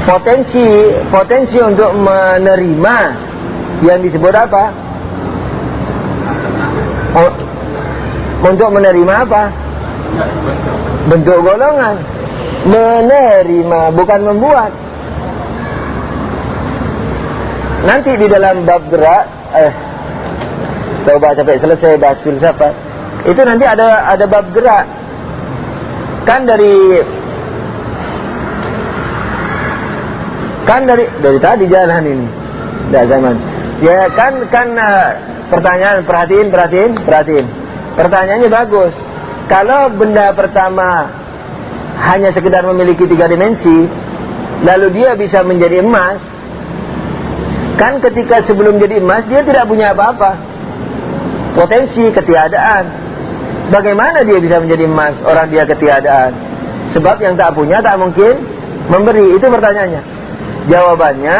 Potensi untuk menerima yang disebut apa? Untuk menerima apa? Bentuk golongan. Menerima, bukan membuat. Nanti di dalam bab gerak, coba sampai selesai bahas filsafat. Itu nanti ada bab gerak. Kan dari tadi jalan ini. Dah zaman. Ya kan pertanyaan, perhatiin. Pertanyaannya bagus. Kalau benda pertama hanya sekedar memiliki 3 dimensi, lalu dia bisa menjadi emas, kan ketika sebelum jadi emas dia tidak punya apa-apa. Potensi ketiadaan. Bagaimana dia bisa menjadi emas orang dia ketiadaan? Sebab yang tak punya tak mungkin memberi. Itu pertanyaannya. Jawabannya,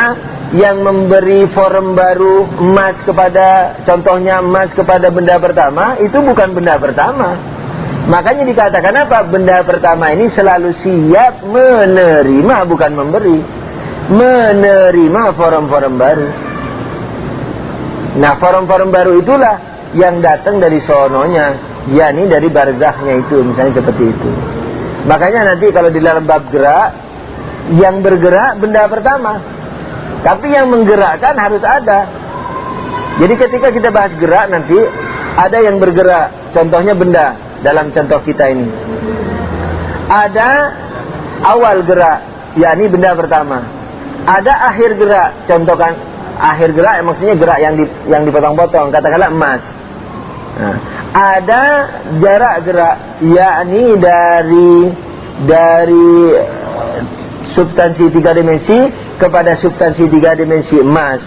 yang memberi form baru emas kepada, contohnya emas kepada benda pertama, itu bukan benda pertama. Makanya dikatakan apa? Benda pertama ini selalu siap menerima, bukan memberi. Menerima form-form baru. Nah, form-form baru itulah yang datang dari sononya, yakni dari barzahnya itu, misalnya seperti itu. Makanya nanti kalau di dalam bab gerak, yang bergerak benda pertama, tapi yang menggerakkan harus ada. Jadi ketika kita bahas gerak nanti, ada yang bergerak, contohnya benda. Dalam contoh kita ini ada awal gerak, yakni benda pertama. Ada akhir gerak, contohkan akhir gerak maksudnya gerak yang dipotong-potong, katakanlah emas. Nah, ada jarak gerak, yakni dari substansi 3 dimensi kepada substansi 3 dimensi emas.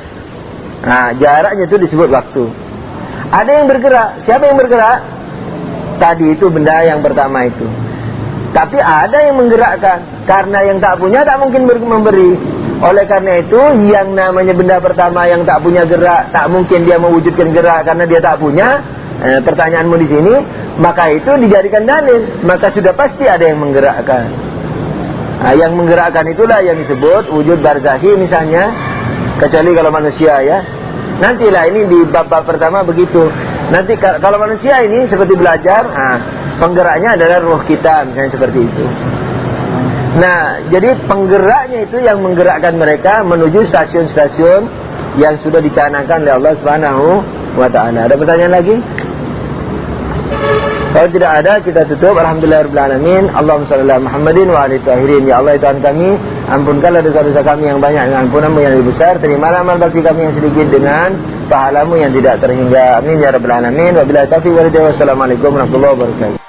Nah, jaraknya itu disebut waktu. Ada yang bergerak. Siapa yang bergerak? Tadi itu benda yang pertama itu. Tapi ada yang menggerakkan. Karena yang tak punya tak mungkin memberi. Oleh karena itu, yang namanya benda pertama yang tak punya gerak, tak mungkin dia mewujudkan gerak karena dia tak punya. Pertanyaanmu di sini, maka itu dijadikan dalil. Maka sudah pasti ada yang menggerakkan. Nah, yang menggerakkan itulah yang disebut wujud barzakhi misalnya. Kecuali kalau manusia ya. Nantilah ini di bab-bab pertama begitu. Nanti kalau manusia ini seperti belajar, penggeraknya adalah ruh kita, misalnya seperti itu. Nah, jadi penggeraknya itu yang menggerakkan mereka menuju stasiun-stasiun yang sudah dicanangkan oleh Allah Subhanahu wa Ta'ala. Ada pertanyaan lagi? Kalau tidak ada, kita tutup. Alhamdulillahirabbil alamin. Allahumma shalli ala Muhammadin wa alihi tahirin. Ya Allah, Tuhan kami, ampunkanlah dosa-dosa kami yang banyak dengan ampunanmu yang lebih besar. Terimalah amal bakti kami yang sedikit dengan pahalamu yang tidak terhingga. Amin ya rabbal alamin. Wabillahi taufiq wal hidayah. Wassalamualaikum warahmatullahi wabarakatuh.